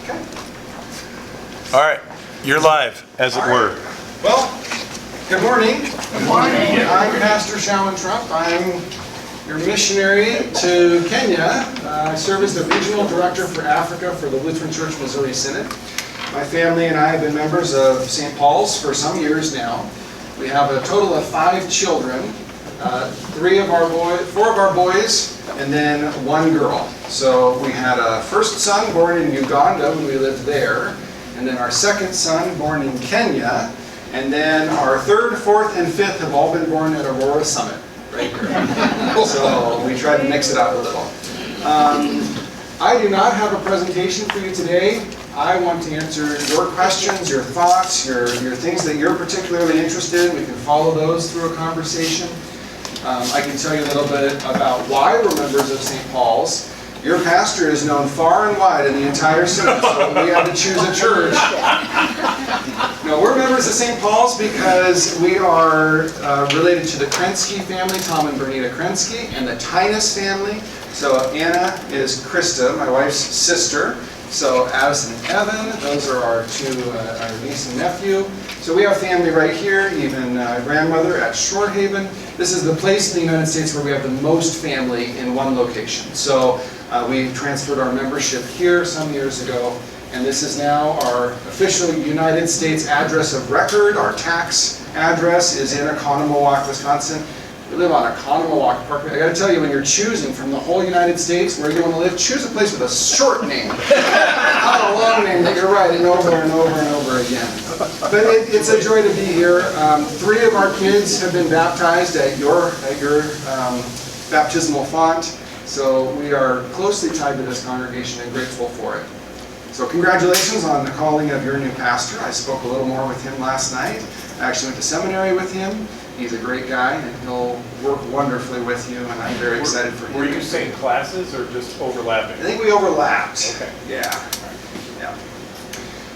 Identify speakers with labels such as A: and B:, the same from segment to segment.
A: Okay.
B: All right, you're live, as it were.
A: Well, good morning. Good morning. I'm Pastor Shauen Trump. I'm your missionary to Kenya. I serve as the Regional Director for Africa for the Lutheran Church Missouri Synod. My family and I have been members of St. Paul's for some years now. We have a total of 5 children, 4 of our boys, and then 1 girl. So we had a first son born in Uganda when we lived there, and then our second son born in Kenya, and then our 3rd, 4th, and 5th have all been born at Aurora Summit, right here. So we tried to mix it up a little. I do not have a presentation for you today. I want to answer your questions, your thoughts, your things that you're particularly interested in. We can follow those through a conversation. I can tell you a little bit about why we're members of St. Paul's. Your pastor is known far and wide in the entire synod, so we had to choose a church. No, we're members of St. Paul's because we are related to the Krensky family, Tom and Bernita Krensky, and the Tinus family. So Anna is Krista, my wife's sister. So Addison and Evan, those are our niece and nephew. So we have family right here, even grandmother at Shorehaven. This is the place in the United States where we have the most family in one location. So we transferred our membership here some years ago, and this is now our official United States address of record. Our tax address is in Oconomowoc, Wisconsin. We live on Oconomowoc Park. I got to tell you, when you're choosing from the whole United States where you want to live, choose a place with a short name, not a long name that you're writing over and over and over again. But it's a joy to be here. 3 of our kids have been baptized at your baptismal font, so we are closely tied to this congregation and grateful for it. So congratulations on the calling of your new pastor. I spoke a little more with him last night. I actually went to seminary with him. He's a great guy, and he'll work wonderfully with you, and I'm very excited for him.
B: Were you saying classes or just overlapping?
A: I think we overlapped.
B: Okay.
A: Yeah.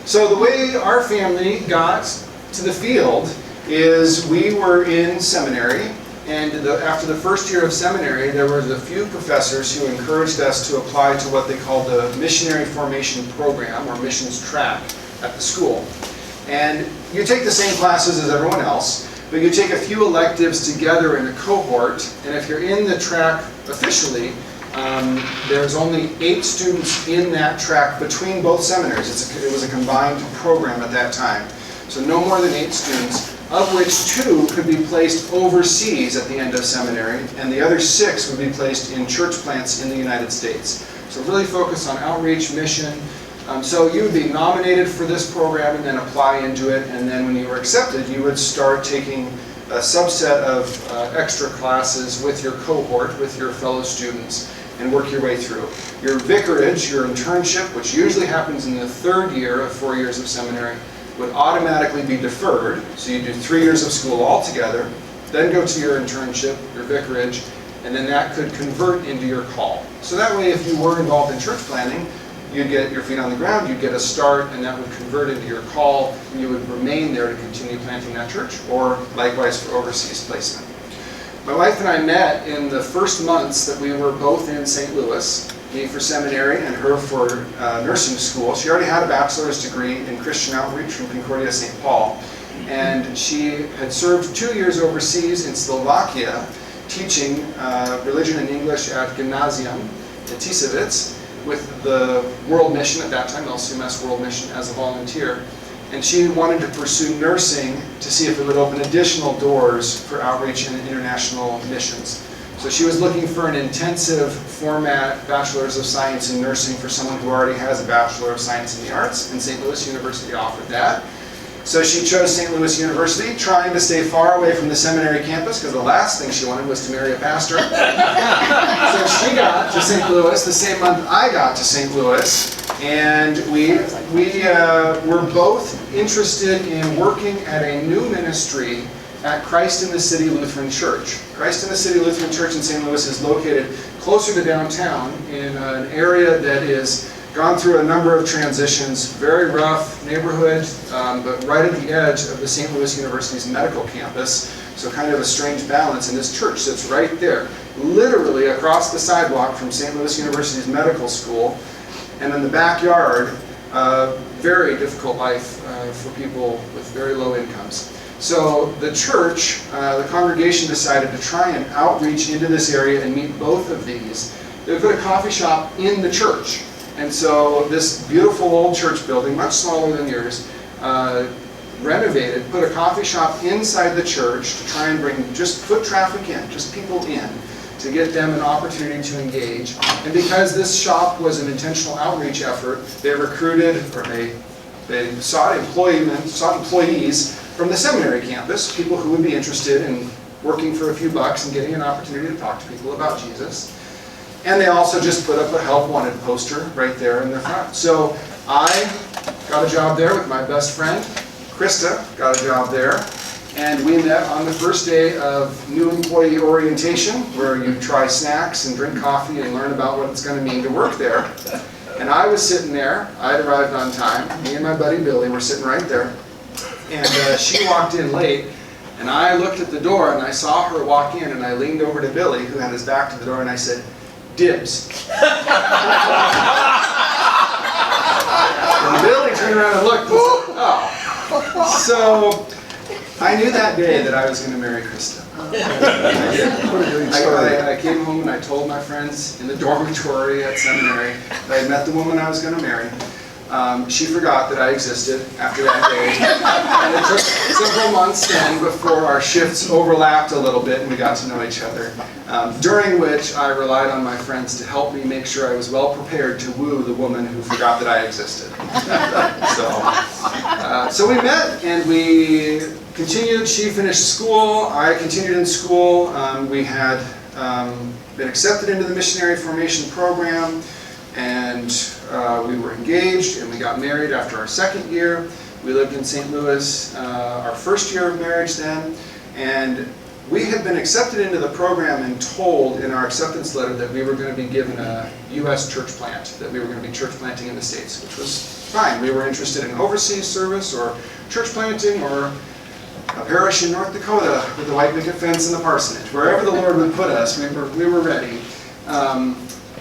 A: So the way our family got to the field is we were in seminary, and after the first year of seminary, there were a few professors who encouraged us to apply to what they called the Missionary Formation Program, or missions track, at the school. And you take the same classes as everyone else, but you take a few electives together in a cohort, and if you're in the track officially, there's only 8 students in that track between both seminaries. It was a combined program at that time. So no more than 8 students, of which 2 could be placed overseas at the end of seminary, and the other 6 would be placed in church plants in the United States. So really focus on outreach, mission. So you would be nominated for this program and then apply into it, and then when you were accepted, you would start taking a subset of extra classes with your cohort, with your fellow students, and work your way through. Your vicarage, your internship, which usually happens in the 3rd year of 4 years of seminary, would automatically be deferred. So you do 3 years of school altogether, then go to your internship, your vicarage, and then that could convert into your call. So that way, if you were involved in church planning, you'd get your feet on the ground, you'd get a start, and that would convert into your call, and you would remain there to continue planting that church, or likewise for overseas placement. My wife and I met in the first months that we were both in St. Louis, me for seminary and her for nursing school. She already had a bachelor's degree in Christian outreach from Concordia St. Paul, and she had served 2 years overseas in Slovakia, teaching religion and English at Gymnasium in Tisovitz, with the World Mission at that time, LCMS World Mission, as a volunteer. And she wanted to pursue nursing to see if it would open additional doors for outreach and international missions. So she was looking for an intensive format Bachelor's of Science in Nursing for someone who already has a Bachelor of Science in the Arts, and St. Louis University offered that. So she chose St. Louis University, trying to stay far away from the seminary campus, because the last thing she wanted was to marry a pastor. So she got to St. Louis the same month I got to St. Louis, and we were both interested in working at a new ministry at Christ in the City Lutheran Church. Christ in the City Lutheran Church in St. Louis is located closer to downtown in an area that is gone through a number of transitions, very rough neighborhood, but right at the edge of the St. Louis University's medical campus. So kind of a strange balance, and this church sits right there, literally across the sidewalk from St. Louis University's medical school. And in the backyard very difficult life for people with very low incomes. So the church, the congregation decided to try and outreach into this area and meet both of these. They put a coffee shop in the church. And so this beautiful old church building, much smaller than yours, renovated, put a coffee shop inside the church to try and bring just foot traffic in, just people in, to get them an opportunity to engage. And because this shop was an intentional outreach effort, they recruited, or they sought employees from the seminary campus, people who would be interested in working for a few bucks and getting an opportunity to talk to people about Jesus. And they also just put up a help wanted poster right there in the front. So I got a job there with my best friend. Krista got a job there. And we met on the first day of new employee orientation, where you try snacks and drink coffee and learn about what it's going to mean to work there. And I was sitting there. I had arrived on time. Me and my buddy Billy were sitting right there. And she walked in late. And I looked at the door and I saw her walk in, and I leaned over to Billy, who had his back to the door, and I said, "Dibs." And Billy turned around and looked and said, "Oh." So I knew that day that I was going to marry Krista. I came home and I told my friends in the dormitory at seminary that I had met the woman I was going to marry. She forgot that I existed after that day. And it took several months then before our shifts overlapped a little bit and we got to know each other. During which I relied on my friends to help me make sure I was well prepared to woo the woman who forgot that I existed. So we met and we continued. She finished school. I continued in school. We had been accepted into the Missionary Formation Program, and we were engaged, and we got married after our second year. We lived in St. Louis our first year of marriage then, and we had been accepted into the program and told in our acceptance letter that we were going to be given a U.S. church plant, that we were going to be church planting in the States, which was fine. We were interested in overseas service or church planting or a parish in North Dakota with the white picket fence and the parsonage. Wherever the Lord would put us, we were ready.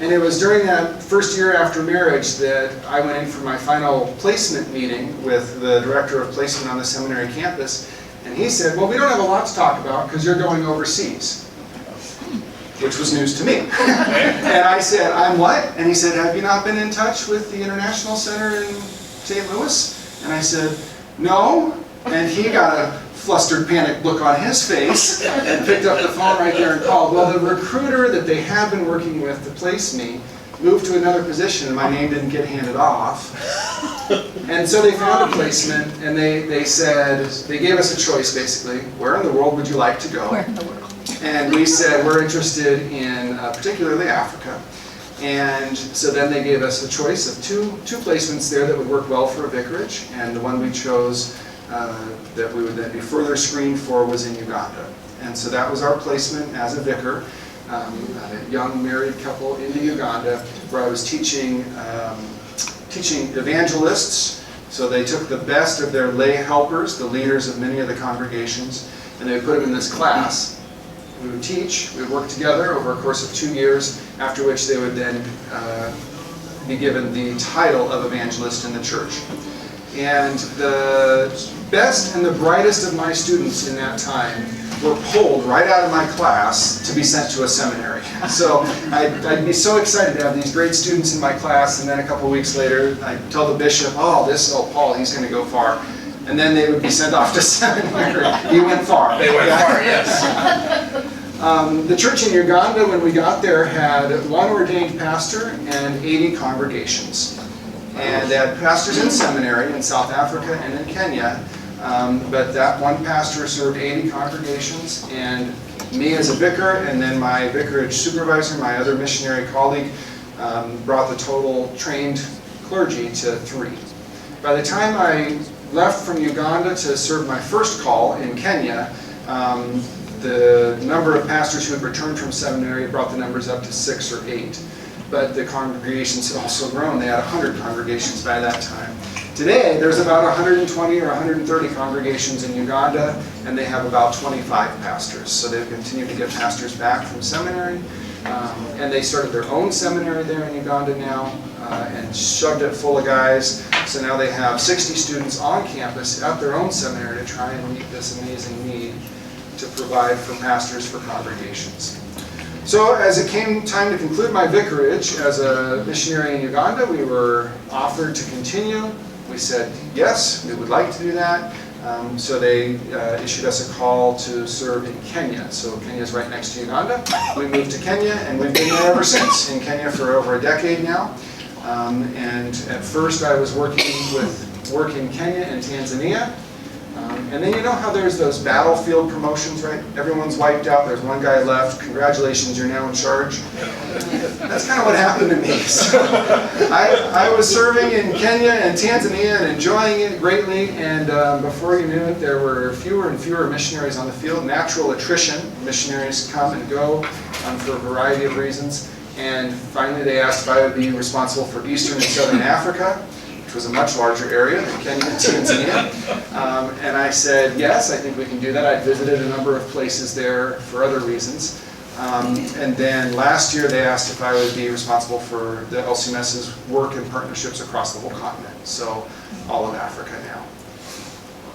A: And it was during that first year after marriage that I went in for my final placement meeting with the director of placement on the seminary campus. And he said, "Well, we don't have a lot to talk about because you're going overseas," which was news to me. And I said, "I'm what?" And he said, "Have you not been in touch with the International Center in St. Louis?" And I said, "No." And he got a flustered, panicked look on his face and picked up the phone right there and called. Well, the recruiter that they had been working with to place me moved to another position and my name didn't get handed off. And so they found a placement and they said, they gave us a choice basically. Where in the world would you like to go?
C: Where in the world?
A: And we said we're interested in particularly Africa. And so then they gave us a choice of two placements there that would work well for a vicarage, and the one we chose that we would then be further screened for was in Uganda. And so that was our placement as a vicar, a young married couple into Uganda, where I was teaching evangelists. So they took the best of their lay helpers, the leaders of many of the congregations, and they would put them in this class. We would teach, we would work together over a course of 2 years, after which they would then be given the title of evangelist in the church. And the best and the brightest of my students in that time were pulled right out of my class to be sent to a seminary. So I'd be so excited to have these great students in my class, and then a couple of weeks later I'd tell the bishop, oh, Paul, he's going to go far. And then they would be sent off to seminary. He went far.
B: They went far, yes.
A: The church in Uganda, when we got there, had one ordained pastor and 80 congregations. And they had pastors in seminary in South Africa and in Kenya. But that one pastor served 80 congregations, and me as a vicar, and then my vicarage supervisor, my other missionary colleague, brought the total trained clergy to 3. By the time I left from Uganda to serve my first call in Kenya, the number of pastors who had returned from seminary brought the numbers up to 6 or 8. But the congregations had also grown. They had 100 congregations by that time. Today, there's about 120 or 130 congregations in Uganda, and they have about 25 pastors. So they've continued to get pastors back from seminary, and they started their own seminary there in Uganda now. and shoved it full of guys. So now they have 60 students on campus at their own seminary to try and meet this amazing need to provide for pastors for congregations. So as it came time to conclude my vicarage as a missionary in Uganda, we were offered to continue. We said yes, we would like to do that. So they issued us a call to serve in Kenya. So Kenya is right next to Uganda. We moved to Kenya, and we've been there ever since, in Kenya for over a decade now. And at first I was working with work in Kenya and Tanzania. And then you know how there's those battlefield promotions, right? Everyone's wiped out, there's one guy left, congratulations, you're now in charge. That's kind of what happened to me. So I was serving in Kenya and Tanzania and enjoying it greatly, and before you knew it, there were fewer and fewer missionaries on the field. Natural attrition, missionaries come and go for a variety of reasons. And finally they asked if I would be responsible for Eastern and Southern Africa, which was a much larger area than Kenya and Tanzania. And I said, yes, I think we can do that. I'd visited a number of places there for other reasons. And then last year they asked if I would be responsible for the LCMS's work and partnerships across the whole continent. So all of Africa now.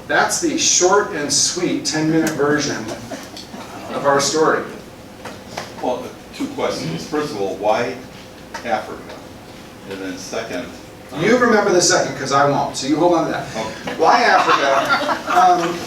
A: That's the short and sweet 10-minute version of our story.
C: Well, two questions. First of all, why Africa? And then second,
A: You remember the second, because I won't, so you hold on to that.
C: okay.
A: Why Africa?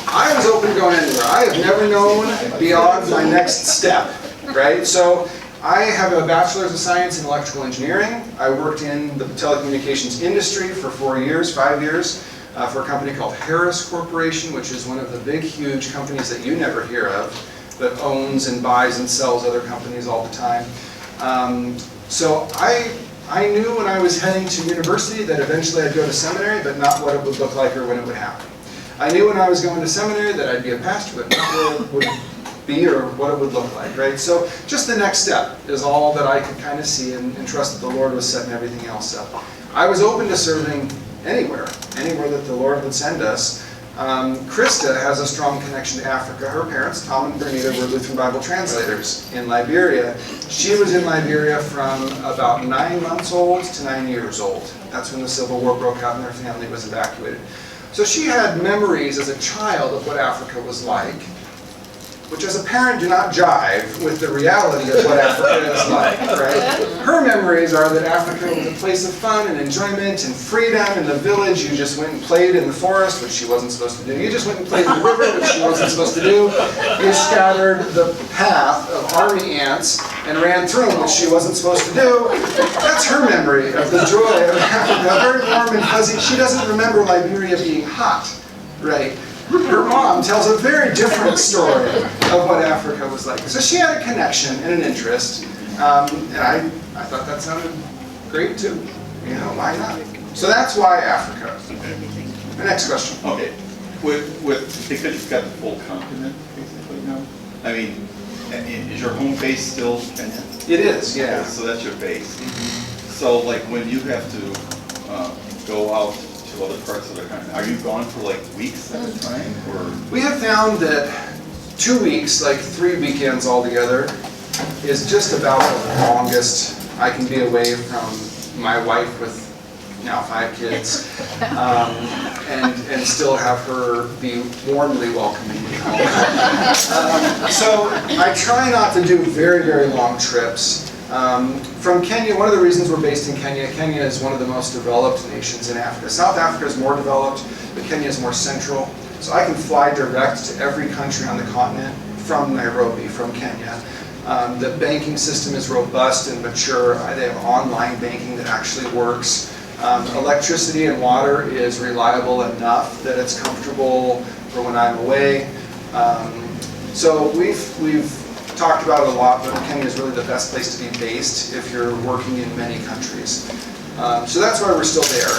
A: I was open to going anywhere. I have never known beyond my next step, right? So I have a bachelor's of science in electrical engineering. I worked in the telecommunications industry for 5 years, for a company called Harris Corporation, which is one of the big, huge companies that you never hear of, that owns and buys and sells other companies all the time. So I knew when I was heading to university that eventually I'd go to seminary, but not what it would look like or when it would happen. I knew when I was going to seminary that I'd be a pastor, but not where it would be or what it would look like, right? So just the next step is all that I could kind of see and trust that the Lord was setting everything else up. I was open to serving anywhere that the Lord would send us. Krista has a strong connection to Africa. Her parents, Tom and Bernita, were Lutheran Bible translators in Liberia. She was in Liberia from about 9 months old to 9 years old. That's when the Civil War broke out and their family was evacuated. So she had memories as a child of what Africa was like, which as a parent do not jive with the reality of what Africa is like, right? Her memories are that Africa was a place of fun and enjoyment and freedom. In the village, you just went and played in the forest, which she wasn't supposed to do. You just went and played in the river, which she wasn't supposed to do. You scattered the path of army ants and ran through them, which she wasn't supposed to do. That's her memory of the joy of Africa, very warm and fuzzy. She doesn't remember Liberia being hot, right? Her mom tells a very different story of what Africa was like. So she had a connection and an interest, and I thought that sounded great too. You know, why not? So that's why Africa. The next question.
C: Okay, because you've got the full continent basically now. I mean, is your home base still Kenya?
A: It is, yeah.
C: So that's your base. So like when you have to go out to other parts of the country, are you gone for like weeks at a time, or?
A: We have found that 2 weeks, like 3 weekends altogether, is just about the longest I can be away from my wife with now 5 kids, and still have her be warmly welcoming me home. So I try not to do very, very long trips. From Kenya, one of the reasons we're based in Kenya, Kenya is one of the most developed nations in Africa. South Africa is more developed, but Kenya is more central. So I can fly direct to every country on the continent from Nairobi, from Kenya. The banking system is robust and mature. They have online banking that actually works. Electricity and water is reliable enough that it's comfortable for when I'm away. So we've talked about it a lot, but Kenya is really the best place to be based if you're working in many countries. So that's why we're still there.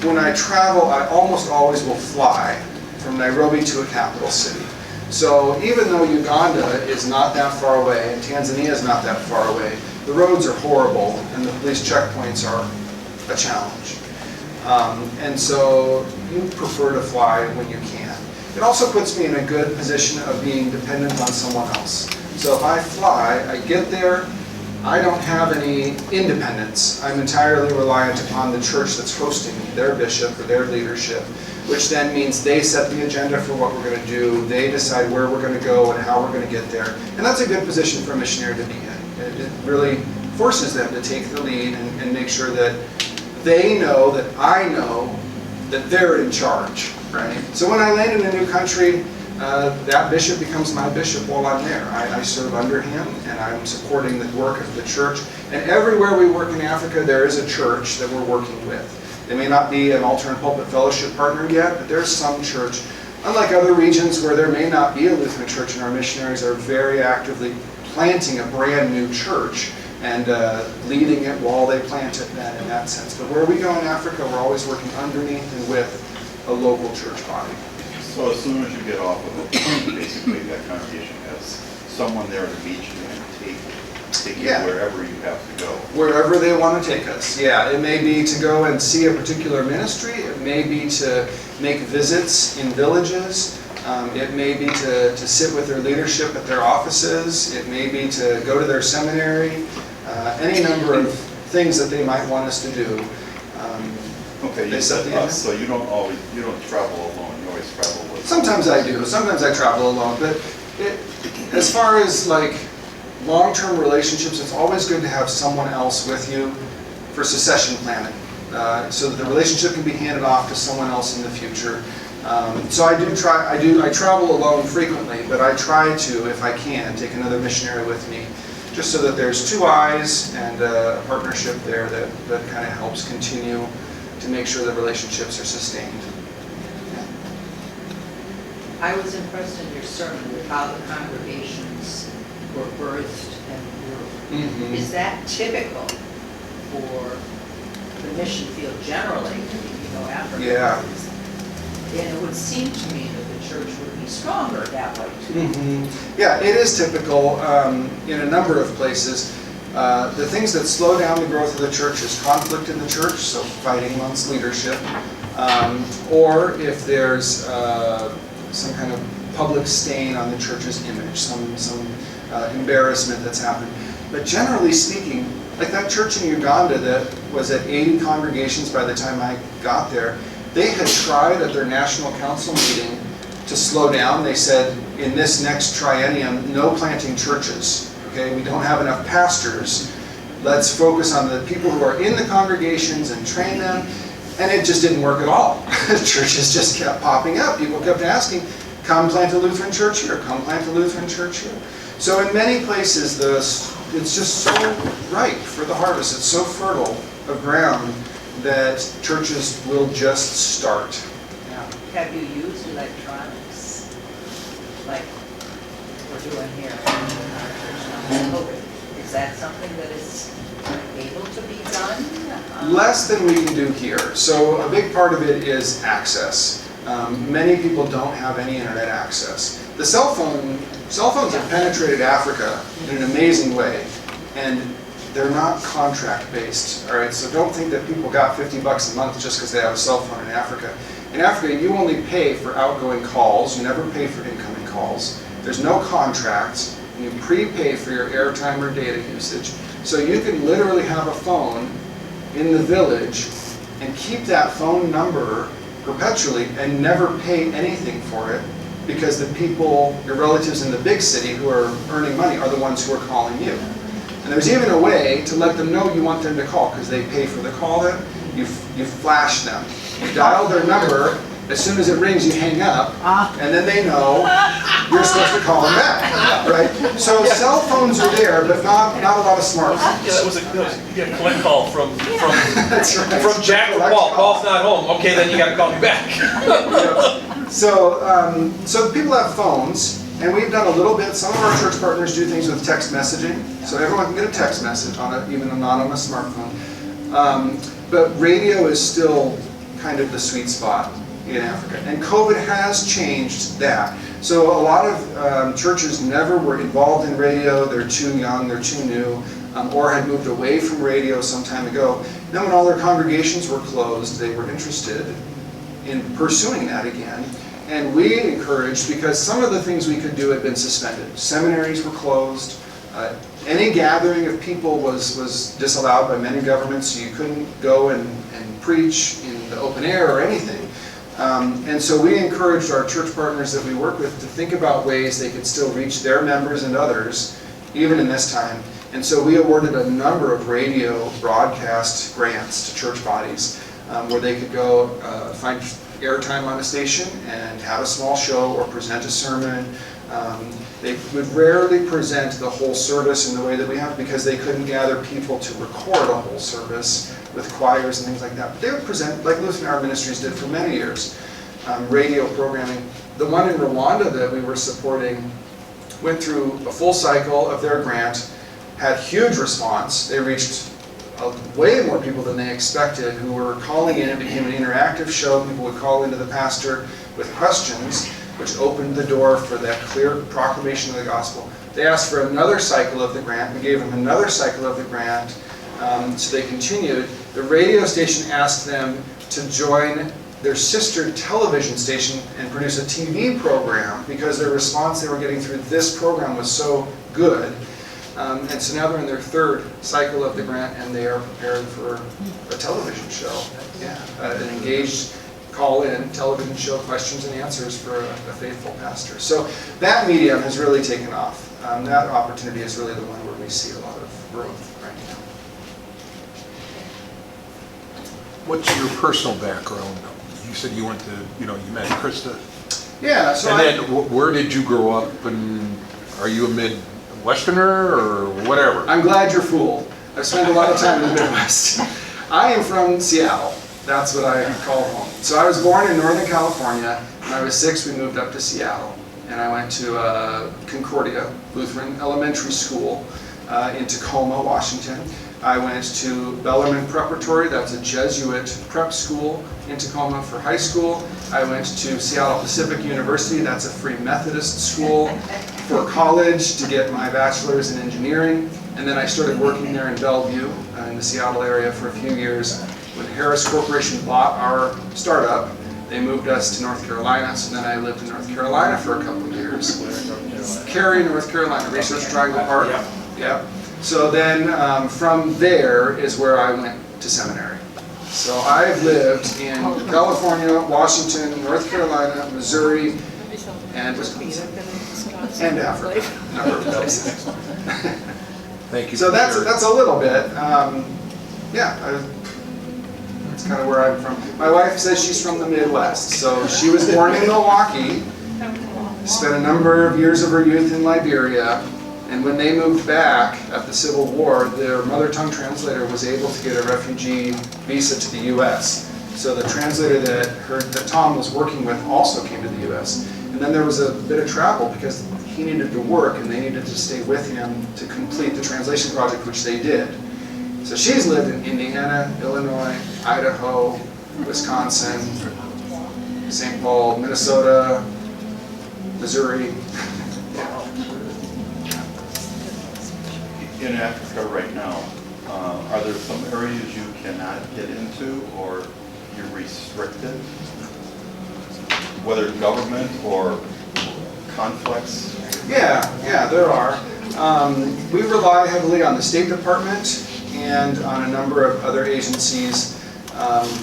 A: When I travel, I almost always will fly from Nairobi to a capital city. So even though Uganda is not that far away and Tanzania is not that far away, the roads are horrible and the police checkpoints are a challenge. And so you prefer to fly when you can. It also puts me in a good position of being dependent on someone else. So if I fly, I get there, I don't have any independence. I'm entirely reliant upon the church that's hosting me, their bishop or their leadership, which then means they set the agenda for what we're going to do. They decide where we're going to go and how we're going to get there. And that's a good position for a missionary to be in. It really forces them to take the lead and make sure that they know that I know that they're in charge, right? So when I land in a new country, that bishop becomes my bishop while I'm there. I serve under him, and I'm supporting the work of the church. And everywhere we work in Africa, there is a church that we're working with. They may not be an alternate pulpit fellowship partner yet, but there's some church. Unlike other regions where there may not be a Lutheran church, and our missionaries are very actively planting a brand new church and leading it while they plant it then in that sense. But where we go in Africa, we're always working underneath and with a local church body.
C: So as soon as you get off of it, basically that congregation has someone there to meet you and take you wherever you have to go.
A: Wherever they want to take us, yeah. It may be to go and see a particular ministry. It may be to make visits in villages. It may be to sit with their leadership at their offices. It may be to go to their seminary. Any number of things that they might want us to do.
C: Okay, you said us, so you don't travel alone. You always travel with.
A: Sometimes I do. Sometimes I travel alone. But as far as like long-term relationships, it's always good to have someone else with you for succession planning, so that the relationship can be handed off to someone else in the future. So I travel alone frequently, but I try to, if I can, take another missionary with me, just so that there's two eyes and a partnership there that kind of helps continue to make sure the relationships are sustained.
D: I was impressed in your sermon with how the congregations were birthed and grew.
A: Mm-hmm.
D: Is that typical for the mission field generally, Africa?
A: Yeah.
D: And it would seem to me that the church would be stronger that way too.
A: Mm-hmm. Yeah, it is typical in a number of places. The things that slow down the growth of the church is conflict in the church, so fighting amongst leadership, or if there's some kind of public stain on the church's image, some embarrassment that's happened. But generally speaking, like that church in Uganda that was at 80 congregations by the time I got there, they had tried at their national council meeting to slow down. They said, in this next triennium, no planting churches. Okay, we don't have enough pastors. Let's focus on the people who are in the congregations and train them. And it just didn't work at all. Churches just kept popping up. People kept asking, come plant a Lutheran church here, come plant a Lutheran church here. So in many places, it's just so ripe for the harvest. It's so fertile of ground that churches will just start. Yeah.
D: Have you used electronics like we're doing here in our church now? Is that something that is able to be done?
A: Less than we can do here. So a big part of it is access. Many people don't have any internet access. The cell phones have penetrated Africa in an amazing way, and they're not contract based. All right, so don't think that people got $50 a month just because they have a cell phone in Africa. In Africa, you only pay for outgoing calls. You never pay for incoming calls. There's no contracts. You prepay for your airtime or data usage. So you can literally have a phone in the village and keep that phone number perpetually and never pay anything for it, because the people, your relatives in the big city who are earning money, are the ones who are calling you. And there's even a way to let them know you want them to call, because they pay for the call then. You flash them. You dial their number. As soon as it rings, you hang up, and then they know you're supposed to call them back, right? So cell phones are there, but not a lot of smartphones.
E: Yeah, that was a collect call from
A: That's right.
E: from Jack or Paul. Paul's not home. Okay, then you got to call me back.
A: So people have phones, and we've done a little bit. Some of our church partners do things with text messaging, so everyone can get a text message on it, even not on a smartphone. But radio is still kind of the sweet spot in Africa, and COVID has changed that. So a lot of churches never were involved in radio. They're too young, they're too new, or had moved away from radio some time ago. Then when all their congregations were closed, they were interested in pursuing that again. And we encouraged, because some of the things we could do had been suspended. Seminaries were closed. Any gathering of people was disallowed by many governments, so you couldn't go and preach in the open air or anything. And so we encouraged our church partners that we work with to think about ways they could still reach their members and others, even in this time. And so we awarded a number of radio broadcast grants to church bodies where they could go find airtime on a station and have a small show or present a sermon. They would rarely present the whole service in the way that we have because they couldn't gather people to record a whole service with choirs and things like that. But they would present, like Lutheran Ministries did for many years, radio programming. The one in Rwanda that we were supporting went through a full cycle of their grant, had huge response. They reached way more people than they expected who were calling in. It became an interactive show. People would call into the pastor with questions, which opened the door for that clear proclamation of the gospel. They asked for another cycle of the grant. We gave them another cycle of the grant, so they continued. The radio station asked them to join their sister television station and produce a TV program because their response they were getting through this program was so good. And so now they're in their third cycle of the grant and they are preparing for a television show. Yeah, an engaged call-in television show, questions and answers for a faithful pastor. So that medium has really taken off. That opportunity is really the one where we see a lot of growth right now.
F: What's your personal background? You said you went to, you met Krista.
A: Yeah, so
F: And then where did you grow up, and are you a Midwesterner or whatever?
A: I'm glad you're fooled. I've spent a lot of time in the Midwest. I am from Seattle. That's what I call home. So I was born in Northern California. When I was 6, we moved up to Seattle. And I went to Concordia Lutheran Elementary School in Tacoma, Washington. I went to Bellarmine Preparatory, that's a Jesuit prep school in Tacoma for high school. I went to Seattle Pacific University, that's a Free Methodist school for college to get my bachelor's in engineering. And then I started working there in Bellevue, in the Seattle area for a few years. When Harris Corporation bought our startup, they moved us to North Carolina, so then I lived in North Carolina for a couple of years. Cary, North Carolina, Research Triangle Park. Yep. So then from there is where I went to seminary. So I've lived in California, Washington, North Carolina, Missouri, and Wisconsin, and Africa, a number of places.
F: Thank you.
A: So that's a little bit. That's kind of where I'm from. My wife says she's from the Midwest, so she was born in Milwaukee, spent a number of years of her youth in Liberia, and when they moved back after the Civil War, their mother tongue translator was able to get a refugee visa to the U.S. So the translator that Tom was working with also came to the U.S. And then there was a bit of travel because he needed to work and they needed to stay with him to complete the translation project, which they did. So she's lived in Indiana, Illinois, Idaho, Wisconsin, St. Paul, Minnesota, Missouri.
C: In Africa right now, are there some areas you cannot get into or you're restricted? Whether government or conflicts?
A: Yeah, there are. We rely heavily on the State Department and on a number of other agencies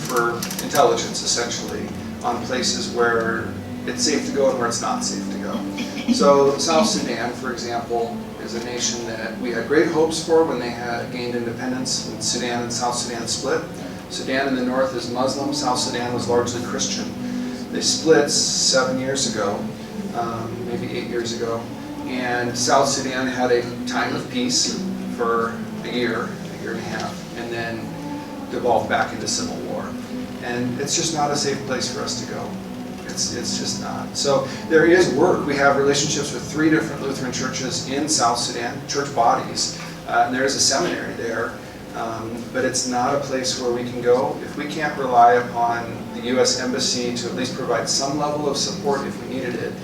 A: for intelligence, essentially, on places where it's safe to go and where it's not safe to go. So South Sudan, for example, is a nation that we had great hopes for when they had gained independence when Sudan and South Sudan split. Sudan in the north is Muslim, South Sudan was largely Christian. They split 7 years ago, maybe 8 years ago, and South Sudan had a time of peace for a year and a half, and then devolved back into civil war. And it's just not a safe place for us to go. It's just not. So there is work. We have relationships with 3 different Lutheran churches in South Sudan, church bodies, and there is a seminary there, but it's not a place where we can go. If we can't rely upon the U.S. Embassy to at least provide some level of support if we needed it,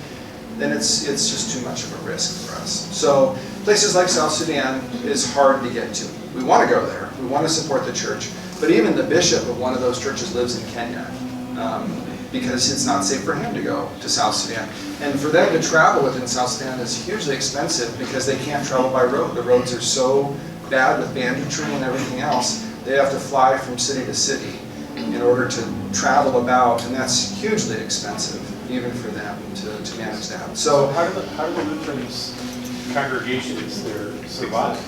A: then it's just too much of a risk for us. So places like South Sudan is hard to get to. We want to go there. We want to support the church. But even the bishop of one of those churches lives in Kenya. because it's not safe for him to go to South Sudan. And for them to travel within South Sudan is hugely expensive because they can't travel by road. The roads are so bad with banditry and everything else. They have to fly from city to city in order to travel about, and that's hugely expensive, even for them to manage that. So
B: How do the Lutheran congregations there survive?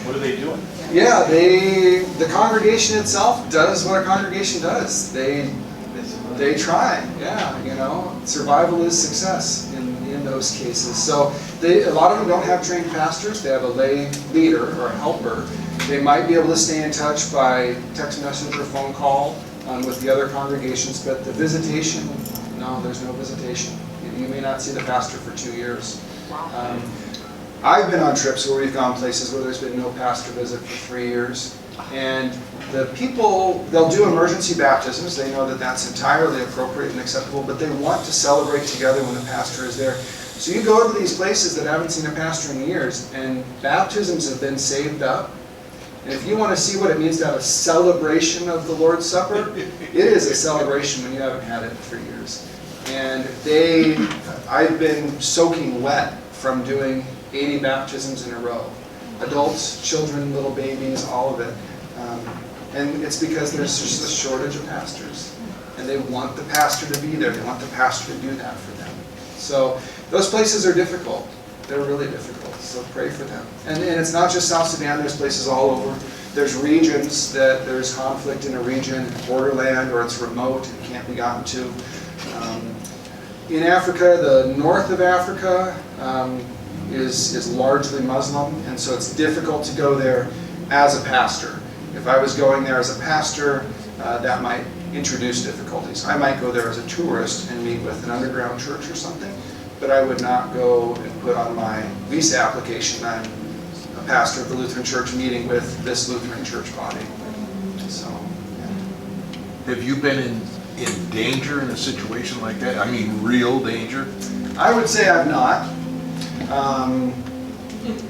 B: What are they doing?
A: yeah, the congregation itself does what a congregation does. They try, yeah, you know, survival is success in those cases. So a lot of them don't have trained pastors. They have a lay leader or a helper. They might be able to stay in touch by text message or phone call with the other congregations, but the visitation, no, there's no visitation. You may not see the pastor for 2 years. I've been on trips where we've gone places where there's been no pastor visit for 3 years. And the people, they'll do emergency baptisms. They know that that's entirely appropriate and acceptable, but they want to celebrate together when the pastor is there. So you go to these places that haven't seen a pastor in years, and baptisms have been saved up. And if you want to see what it means to have a celebration of the Lord's Supper, it is a celebration when you haven't had it for years. And I've been soaking wet from doing 80 baptisms in a row. Adults, children, little babies, all of it. And it's because there's just a shortage of pastors. And they want the pastor to be there. They want the pastor to do that for them. So those places are difficult. They're really difficult. So pray for them. And it's not just South Sudan. There's places all over. There's regions that there's conflict in a region, borderland, or it's remote and can't be gotten to. In Africa, the north of Africa, is largely Muslim, and so it's difficult to go there as a pastor. If I was going there as a pastor, that might introduce difficulties. I might go there as a tourist and meet with an underground church or something, but I would not go and put on my visa application, I'm a pastor of the Lutheran Church meeting with this Lutheran church body. So, yeah.
F: Have you been in danger in a situation like that? I mean, real danger?
A: I would say I've not.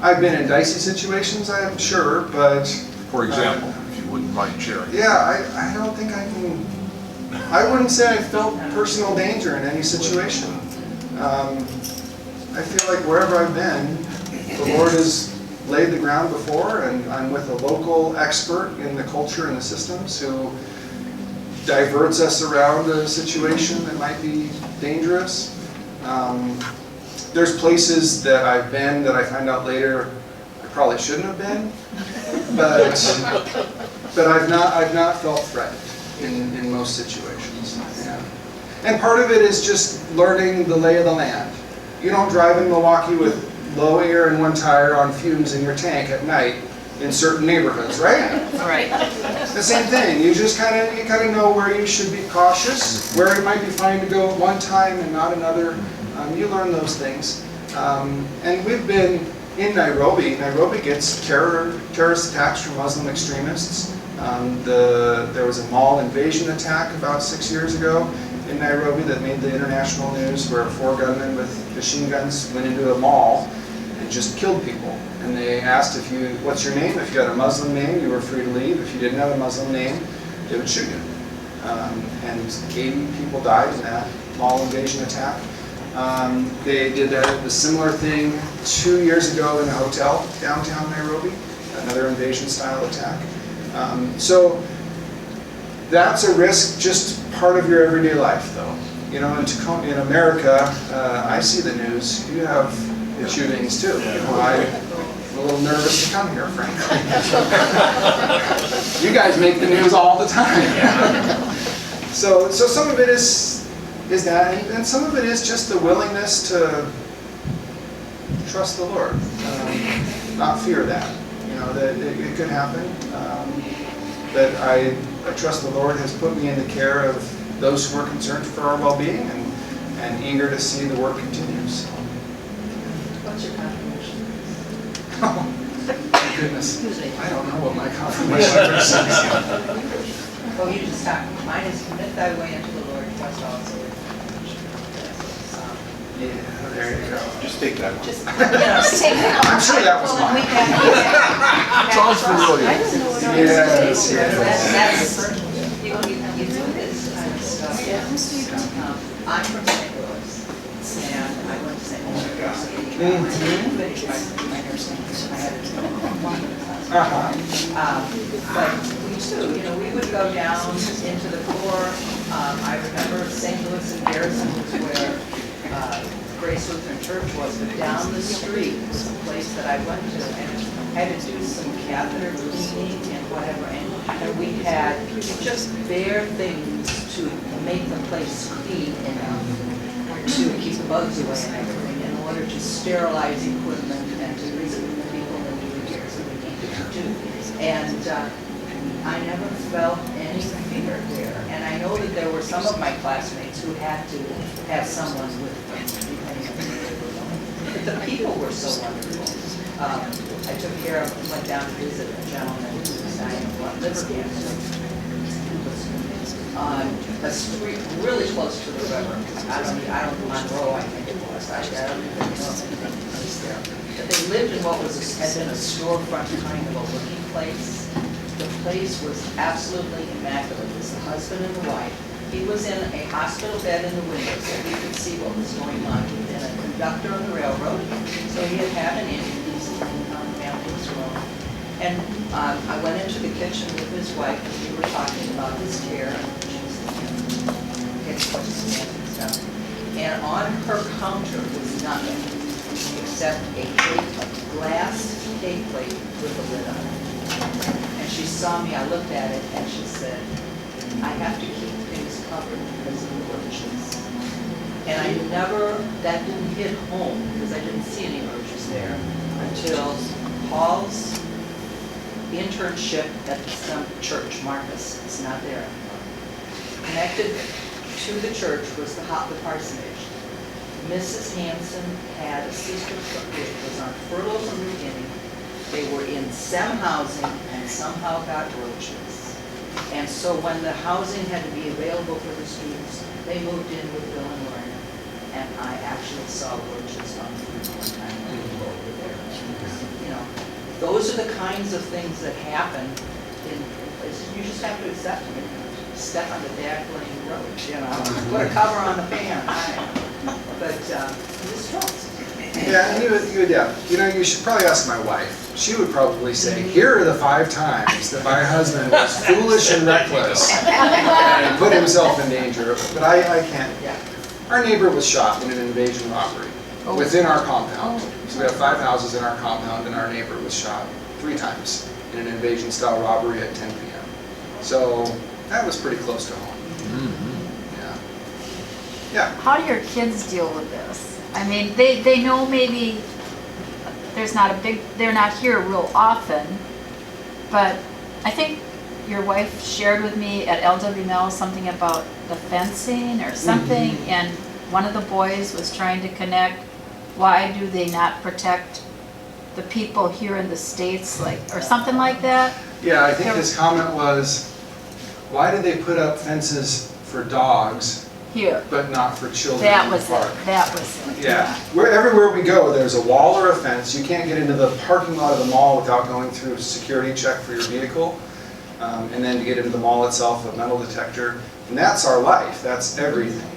A: I've been in dicey situations, I'm sure, but...
F: For example, if you wouldn't mind sharing.
A: Yeah, I don't think I can... I wouldn't say I felt personal danger in any situation. I feel like wherever I've been, the Lord has laid the ground before, and I'm with a local expert in the culture and the systems who diverts us around a situation that might be dangerous. There's places that I've been that I find out later I probably shouldn't have been, but I've not felt threatened in most situations. Yeah. And part of it is just learning the lay of the land. You don't drive in Milwaukee with low air in one tire on fumes in your tank at night in certain neighborhoods, right?
D: Right.
A: The same thing. You just kind of know where you should be cautious, where it might be fine to go at one time and not another. You learn those things. And we've been in Nairobi. Nairobi gets terrorist attacks from Muslim extremists. There was a mall invasion attack about 6 years ago in Nairobi that made the international news, where 4 gunmen with machine guns went into a mall and just killed people. And they asked what's your name? If you had a Muslim name, you were free to leave. If you didn't have a Muslim name, they would shoot you. And 80 people died in that mall invasion attack. They did a similar thing 2 years ago in a hotel downtown Nairobi, another invasion-style attack. So that's a risk, just part of your everyday life, though. You know, in America, I see the news. You have shootings too. You know, I'm a little nervous to come here, frankly. You guys make the news all the time. So some of it is that, and some of it is just the willingness to trust the Lord, not fear that. You know, that it could happen. That I trust the Lord has put me in the care of those who are concerned for our well-being and eager to see the work continue. So.
D: What's your confirmation?
A: Oh, my goodness. I don't know what my confirmation is.
D: Oh, you just talk. Mine is commit thy way unto the Lord, trust also in him.
A: Yeah, there you go.
C: Just take that one.
D: Just, just take that.
A: I'm sure that was mine.
F: Sounds familiar.
D: I don't know what
A: Yes, yes.
D: That's, you do this kind of stuff.
G: Stephen?
D: I'm from St. Louis, and I went to St. Louis University. I had to go. But we too, we would go down into the core. I remember St. Louis and Garrison was where Grace Lutheran Church was, but down the street was the place that I went to, and had to do some catheter cleaning and whatever, and we had just bare things to make the place clean enough to keep the bugs away and everything, in order to sterilize equipment and to visit with the people and do repairs that we needed to do. And I never felt any fear there. And I know that there were some of my classmates who had to have someone with them, depending on where they were going. But the people were so wonderful. I took care of, went down to visit a gentleman who was dying of liver cancer. Who was on a street really close to the river. I don't Monroe, I think it was. I don't even know if anything was there. But they lived in what had been a storefront kind of a looking place. The place was absolutely immaculate. It was the husband and the wife. He was in a hospital bed in the window, so he could see what was going on. He'd been a conductor on the railroad, so he had had an injury. Family was wrong. And I went into the kitchen with his wife, and we were talking about his care, and she was getting close to and stuff. And on her counter was nothing except a glass cake plate with a lid on it. And she saw me, I looked at it, and she said, I have to keep things covered because of the roaches. And that didn't hit home because I didn't see any roaches there until Paul's internship at some church, Marcus, it's not there anymore. Connected to the church was the parsonage. Mrs. Hanson had a sister who was on furlough from the beginning. They were in some housing and somehow got roaches. And so when the housing had to be available for the students, they moved in with Bill and Lorna. And I actually saw roaches on the roof one time when we were over there. Those are the kinds of things that happen in places. You just have to accept them. Step on the daggling road, put a cover on the pan. But it's true.
A: Yeah, and you should probably ask my wife. She would probably say, here are the 5 times that my husband was foolish and reckless and put himself in danger. But I can't. Our neighbor was shot in an invasion robbery within our compound. So we have 5 houses in our compound, and our neighbor was shot 3 times in an invasion-style robbery at 10 p.m. So that was pretty close to home. Yeah.
G: How do your kids deal with this? I mean, they know maybe they're not here real often, but I think your wife shared with me at LWML something about the fencing or something, and one of the boys was trying to connect, why do they not protect the people here in the States, or something like that?
A: Yeah, I think his comment was, why did they put up fences for dogs
G: here,
A: but not for children
G: that
A: in the
G: was
A: park?
G: it. That was it.
A: Yeah, everywhere we go, there's a wall or a fence. You can't get into the parking lot of the mall without going through a security check for your vehicle. And then to get into the mall itself, a metal detector. And that's our life, that's everything.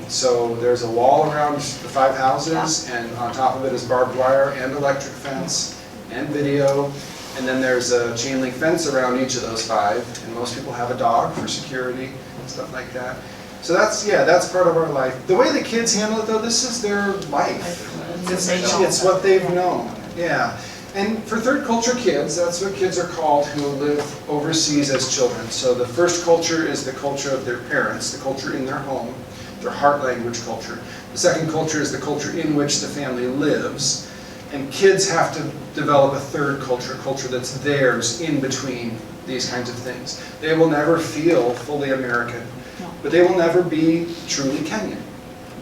A: So there's a wall around the 5 houses, and on top of it is barbed wire and electric fence and video. And then there's a chain link fence around each of those 5. And most people have a dog for security and stuff like that. So that's part of our life. The way the kids handle it though, this is their life. It's what they've known. Yeah. And for third culture kids, that's what kids are called who live overseas as children. So the first culture is the culture of their parents, the culture in their home, their heart language culture. The second culture is the culture in which the family lives. And kids have to develop a third culture, a culture that's theirs in between these kinds of things. They will never feel fully American, but they will never be truly Kenyan.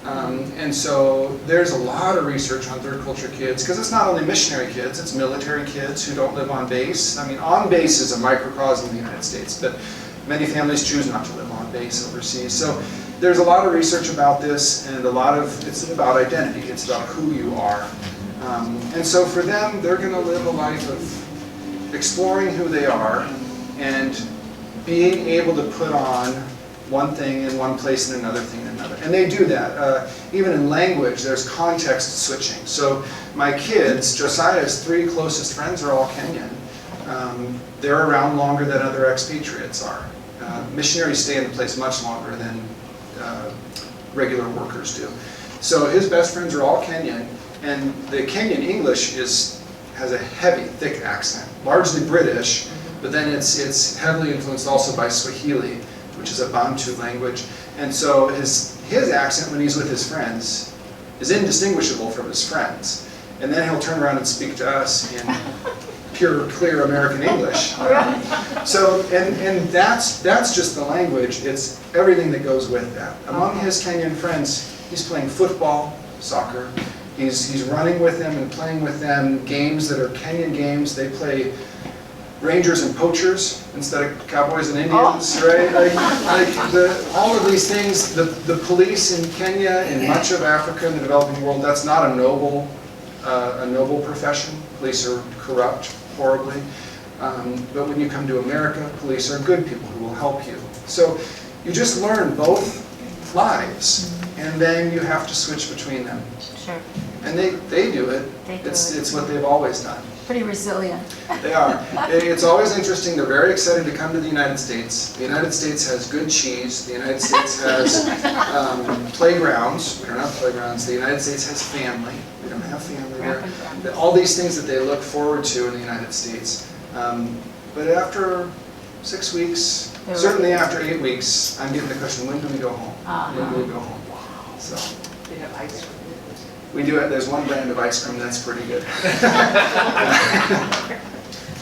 A: And so there's a lot of research on third culture kids, because it's not only missionary kids, it's military kids who don't live on base. I mean, on base is a microcosm of the United States, but many families choose not to live on base overseas. So there's a lot of research about this, and it's about identity, it's about who you are. And so for them, they're going to live a life of exploring who they are and being able to put on one thing in one place and another thing in another. And they do that. Even in language, there's context switching. So my kids, Josiah's 3 closest friends are all Kenyan. They're around longer than other expatriates are. Missionaries stay in the place much longer than regular workers do. So his best friends are all Kenyan, and the Kenyan English has a heavy, thick accent, largely British, but then it's heavily influenced also by Swahili, which is a Bantu language. And so his accent when he's with his friends is indistinguishable from his friends. And then he'll turn around and speak to us in pure, clear American English. So, and that's just the language. It's everything that goes with that. Among his Kenyan friends, he's playing football, soccer. He's running with them and playing with them games that are Kenyan games. They play Rangers and poachers instead of cowboys and Indians, right? All of these things, the police in Kenya and much of Africa and the developing world, that's not a noble profession. Police are corrupt, horribly. But when you come to America, police are good people who will help you. So you just learn both lives, and then you have to switch between them.
G: Sure.
A: And they do it. It's what they've always done.
G: Pretty resilient.
A: They are. It's always interesting. They're very excited to come to the United States. The United States has good cheese. The United States has playgrounds. We don't have playgrounds. The United States has family. We don't have family there. All these things that they look forward to in the United States. But after 6 weeks, certainly after 8 weeks, I'm getting the question, when do we go home? When do we go home? So.
D: They have ice cream.
A: We do it. There's one brand of ice cream that's pretty good.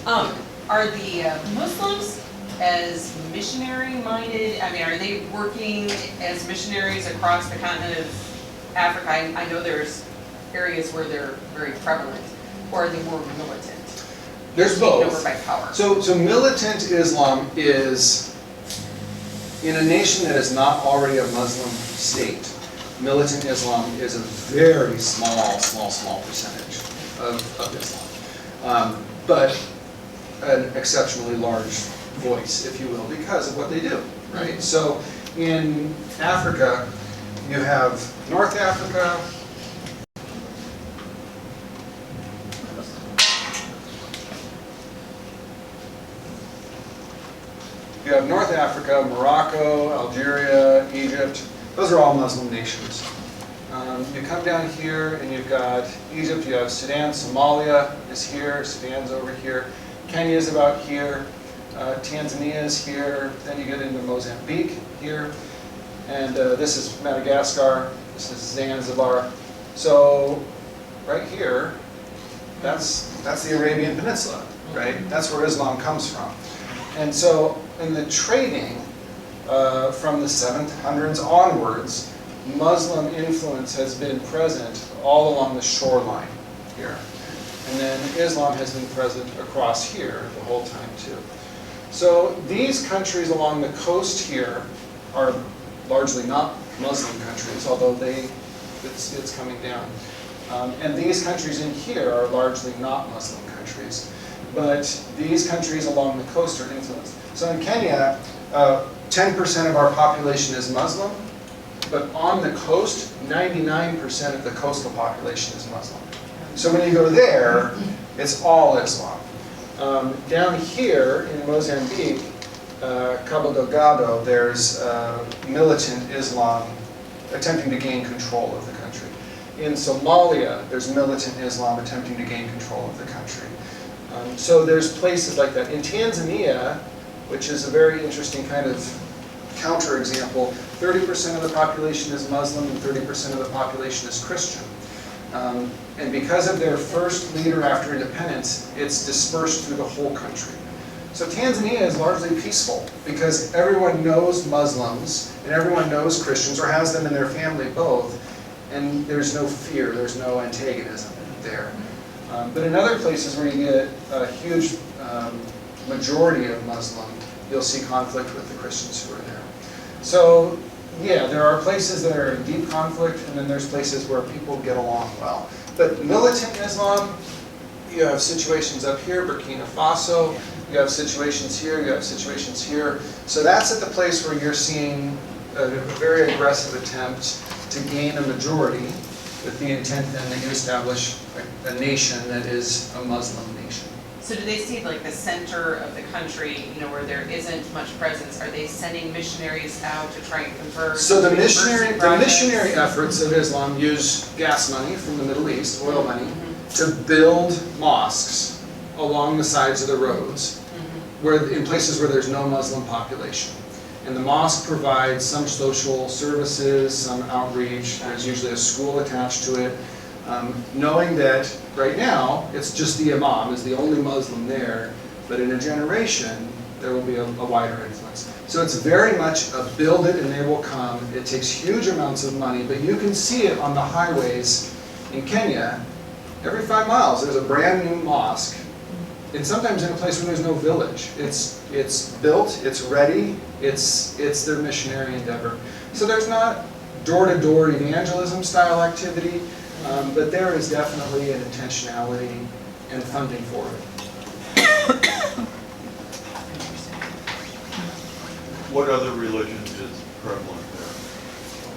H: Are the Muslims as missionary-minded? I mean, are they working as missionaries across the continent of Africa? I know there's areas where they're very prevalent, or are they more militant?
A: There's
H: Taken
A: both.
H: over by power.
A: So militant Islam is in a nation that is not already a Muslim state. Militant Islam is a very small percentage of Islam, but an exceptionally large voice, if you will, because of what they do, right? So in Africa, you have North Africa, Morocco, Algeria, Egypt. Those are all Muslim nations. You come down here and you've got Egypt, you have Sudan, Somalia is here, Sudan's over here, Kenya is about here, Tanzania is here, then you get into Mozambique here, and this is Madagascar, this is Zanzibar. So right here, that's the Arabian Peninsula, right? That's where Islam comes from. And so in the trading, from the 700s onwards, Muslim influence has been present all along the shoreline here. And then Islam has been present across here the whole time too. So these countries along the coast here are largely not Muslim countries, although it's coming down. And these countries in here are largely not Muslim countries. But these countries along the coast are influenced. So in Kenya, 10% of our population is Muslim, but on the coast, 99% of the coastal population is Muslim. So when you go there, it's all Islam. Down here in Mozambique, Cabo Delgado, there's militant Islam attempting to gain control of the country. In Somalia, there's militant Islam attempting to gain control of the country. So there's places like that. In Tanzania, which is a very interesting kind of counterexample, 30% of the population is Muslim and 30% of the population is Christian. And because of their first leader after independence, it's dispersed through the whole country. So Tanzania is largely peaceful because everyone knows Muslims and everyone knows Christians or has them in their family both, and there's no fear, there's no antagonism there. But in other places where you get a huge majority of Muslim, you'll see conflict with the Christians who are there. So yeah, there are places that are in deep conflict, and then there's places where people get along well. But militant Islam, you have situations up here, Burkina Faso, you have situations here, you have situations here. So that's at the place where you're seeing a very aggressive attempt to gain a majority with the intent then that you establish a nation that is a Muslim nation.
H: So do they see like the center of the country, you know, where there isn't much presence? Are they sending missionaries out to try and convert?
A: So the
H: university
A: missionary
H: projects?
A: efforts of Islam use gas money from the Middle East, oil money,
H: Mhm.
A: to build mosques along the sides of the roads, where in places where there's no Muslim population. And the mosque provides some social services, some outreach, there's usually a school attached to it. Knowing that right now, it's just the imam is the only Muslim there, but in a generation, there will be a wider influence. So it's very much a build it and they will come. It takes huge amounts of money, but you can see it on the highways in Kenya. Every 5 miles, there's a brand new mosque, and sometimes in a place where there's no village. It's built, it's ready, it's their missionary endeavor. So there's not door-to-door evangelism style activity, but there is definitely an intentionality and funding for it.
C: What other religion is prevalent there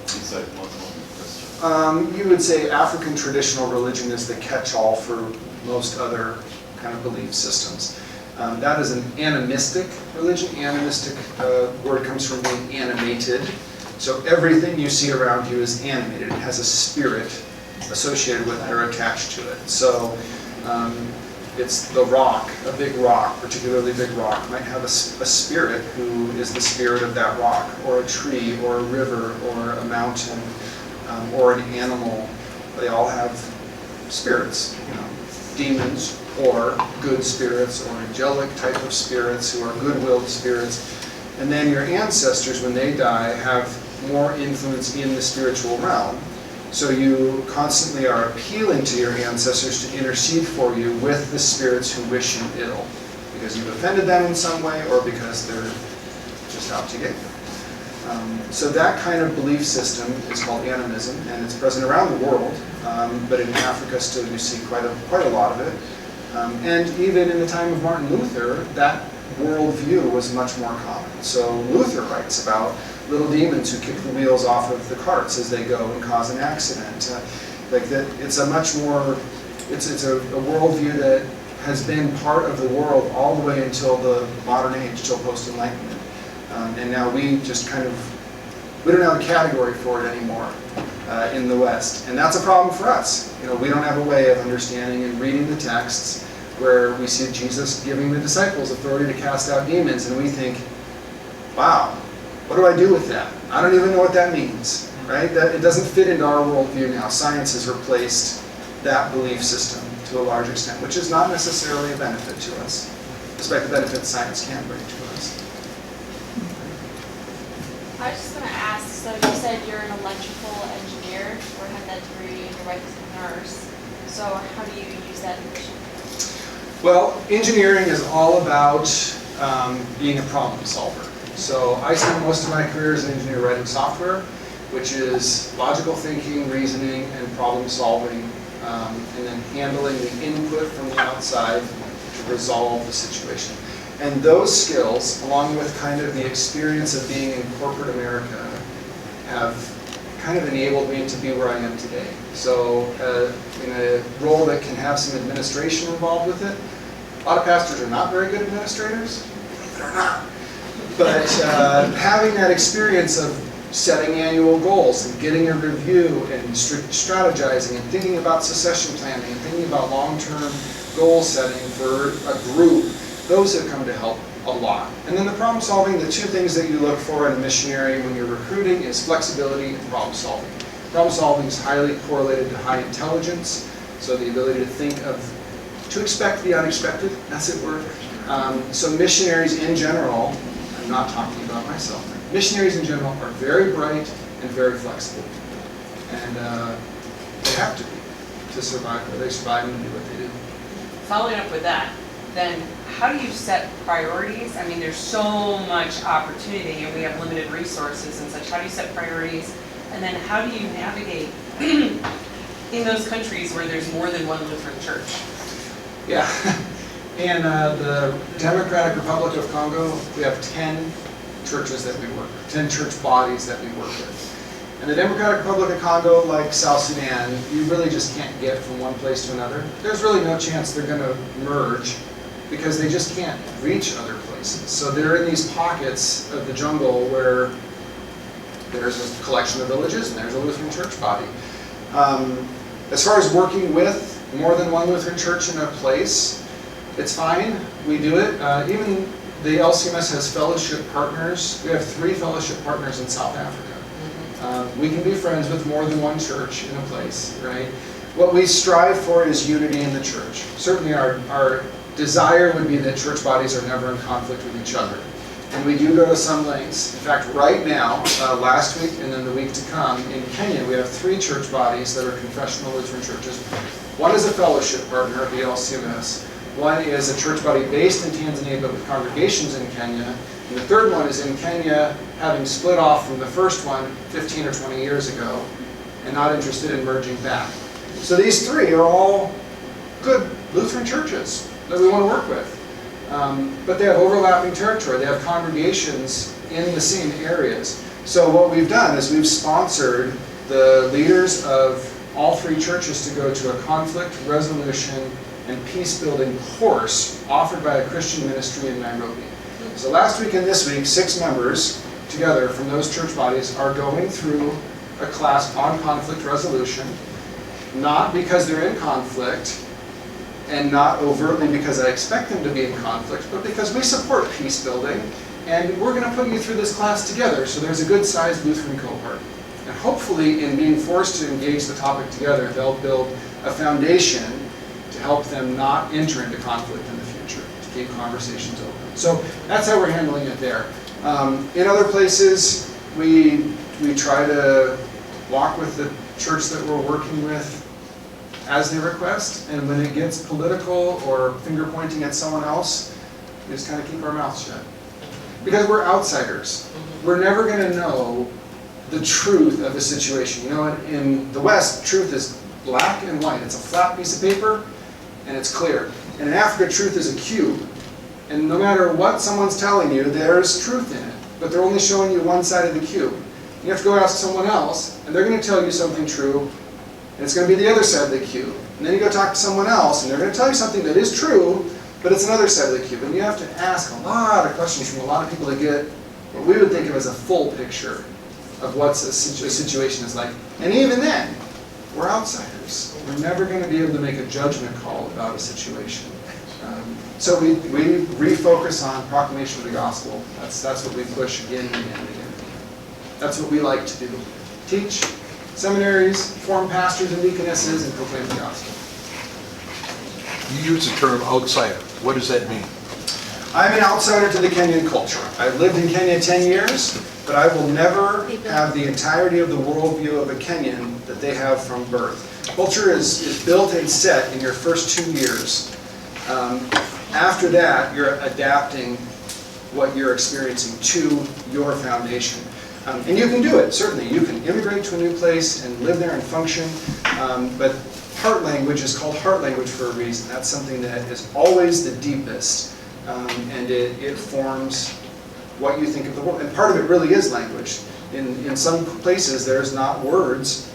C: besides Muslim and Christian?
A: You would say African traditional religion is the catch-all for most other kind of belief systems. That is an animistic religion. Animistic word comes from being animated. So everything you see around you is animated. It has a spirit associated with it or attached to it. So it's the rock, a big rock, particularly big rock, might have a spirit who is the spirit of that rock, or a tree, or a river, or a mountain, or an animal. They all have spirits, you know, demons, or good spirits, or angelic type of spirits who are good-willed spirits. And then your ancestors, when they die, have more influence in the spiritual realm. So you constantly are appealing to your ancestors to intercede for you with the spirits who wish you ill, because you've offended them in some way or because they're just out to get you. So that kind of belief system is called animism, and it's present around the world, but in Africa still you see quite a lot of it. And even in the time of Martin Luther, that worldview was much more common. So Luther writes about little demons who kick the wheels off of the carts as they go and cause an accident. Like that, it's a much more, it's a worldview that has been part of the world all the way until the modern age, till post-Enlightenment. And now we just kind of, we don't have a category for it anymore in the West. And that's a problem for us. You know, we don't have a way of understanding and reading the texts where we see Jesus giving the disciples authority to cast out demons, and we think, wow, what do I do with that? I don't even know what that means, right? That it doesn't fit into our worldview now. Science has replaced that belief system to a large extent, which is not necessarily a benefit to us, despite the benefits science can bring to us.
I: I was just going to ask, so you said you're an electrical engineer or have that degree and your wife is a nurse. So how do you use that in mission?
A: Well, engineering is all about being a problem solver. So I spent most of my career as an engineer writing software, which is logical thinking, reasoning, and problem solving, and then handling the input from the outside to resolve the situation. And those skills, along with kind of the experience of being in corporate America, have kind of enabled me to be where I am today. So in a role that can have some administration involved with it, a lot of pastors are not very good administrators, believe it or not. But having that experience of setting annual goals and getting a review and strategizing and thinking about succession planning and thinking about long-term goal setting for a group, those have come to help a lot. And then the problem solving, the two things that you look for in a missionary when you're recruiting is flexibility and problem solving. Problem solving is highly correlated to high intelligence, so the ability to think of, to expect the unexpected, as it were. So missionaries in general, I'm not talking about myself, missionaries in general are very bright and very flexible. And they have to be to survive, or they survive and do what they do.
H: Following up with that, then how do you set priorities? I mean, there's so much opportunity and we have limited resources and such. How do you set priorities? And then how do you navigate in those countries where there's more than one Lutheran church?
A: Yeah. In the Democratic Republic of Congo, we have 10 churches that we work with, 10 church bodies that we work with. In the Democratic Republic of Congo, like South Sudan, you really just can't get from one place to another. There's really no chance they're going to merge because they just can't reach other places. So they're in these pockets of the jungle where there's a collection of villages and there's a Lutheran church body. As far as working with more than one Lutheran church in a place, it's fine. We do it. Even the LCMS has fellowship partners. We have 3 fellowship partners in South Africa. We can be friends with more than one church in a place, right? What we strive for is unity in the church. Certainly our desire would be that church bodies are never in conflict with each other. And we do go to some lengths. In fact, right now, last week and then the week to come, in Kenya, we have 3 church bodies that are confessional Lutheran churches. One is a fellowship partner of the LCMS. One is a church body based in Tanzania but with congregations in Kenya. And the third one is in Kenya, having split off from the first one 15 or 20 years ago and not interested in merging back. So these 3 are all good Lutheran churches that we want to work with. But they have overlapping territory. They have congregations in the same areas. So what we've done is we've sponsored the leaders of all 3 churches to go to a conflict resolution and peace-building course offered by a Christian ministry in Nairobi. So last week and this week, 6 members together from those church bodies are going through a class on conflict resolution, not because they're in conflict, and not overtly because I expect them to be in conflict, but because we support peace building, and we're going to put you through this class together, so there's a good-sized Lutheran cohort. And hopefully, in being forced to engage the topic together, they'll build a foundation to help them not enter into conflict in the future, to keep conversations open. So that's how we're handling it there. In other places, we try to walk with the church that we're working with as they request, and when it gets political or finger pointing at someone else, we just kind of keep our mouths shut. Because we're outsiders. We're never going to know the truth of the situation. You know, in the West, truth is black and white. It's a flat piece of paper, and it's clear. And in Africa, truth is a cube. And no matter what someone's telling you, there's truth in it. But they're only showing you one side of the cube. You have to go ask someone else, and they're going to tell you something true, and it's going to be the other side of the cube. And then you go talk to someone else, and they're going to tell you something that is true, but it's another side of the cube. And you have to ask a lot of questions from a lot of people to get what we would think of as a full picture of what a situation is like. And even then, we're outsiders. We're never going to be able to make a judgment call about a situation. So we refocus on proclamation of the gospel. That's what we push again and again and again. That's what we like to do. Teach seminaries, form pastors and deaconesses, and proclaim the gospel.
F: You use the term outsider. What does that mean?
A: I'm an outsider to the Kenyan culture. I've lived in Kenya 10 years, but I will never have the entirety of the worldview of a Kenyan that they have from birth. Culture is built and set in your first 2 years. After that, you're adapting what you're experiencing to your foundation. And you can do it, certainly. You can immigrate to a new place and live there and function. But heart language is called heart language for a reason. That's something that is always the deepest. And it forms what you think of the world. And part of it really is language. In some places, there's not words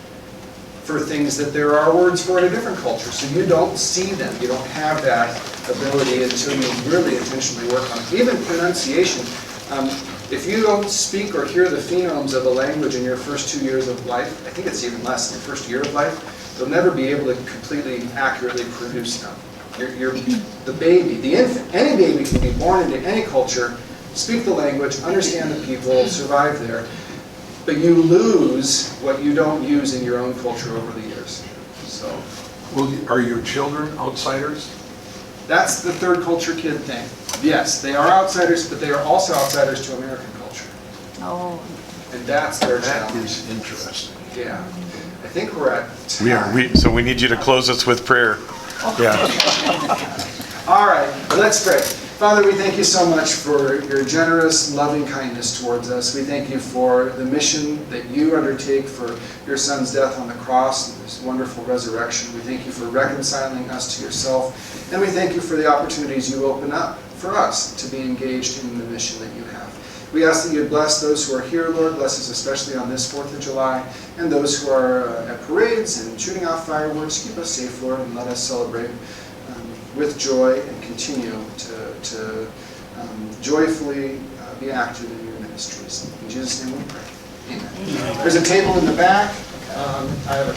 A: for things that there are words for in a different culture. So you don't see them. You don't have that ability until you really intentionally work on it. Even pronunciation. If you don't speak or hear the phonemes of a language in your first 2 years of life, I think it's even less in your first year of life, you'll never be able to completely accurately produce them. The baby, the infant, any baby can be born into any culture, speak the language, understand the people, survive there, but you lose what you don't use in your own culture over the years. So,
F: Well, are your children outsiders?
A: that's the third culture kid thing. Yes, they are outsiders, but they are also outsiders to American culture.
G: Oh,
A: And that's their
F: That
A: challenge.
F: is interesting.
A: Yeah. I think we're at time.
B: So we need you to close us with prayer. Yeah.
A: All right, let's pray. Father, we thank you so much for your generous, loving kindness towards us. We thank you for the mission that you undertake for your Son's death on the cross and this wonderful resurrection. We thank you for reconciling us to yourself. And we thank you for the opportunities you open up for us to be engaged in the mission that you have. We ask that you bless those who are here, Lord. Bless us especially on this 4th of July. And those who are at parades and shooting off fireworks. Keep us safe, Lord, and let us celebrate with joy and continue to joyfully be active in your ministries. In Jesus' name we pray. Amen. There's a table in the back. I have a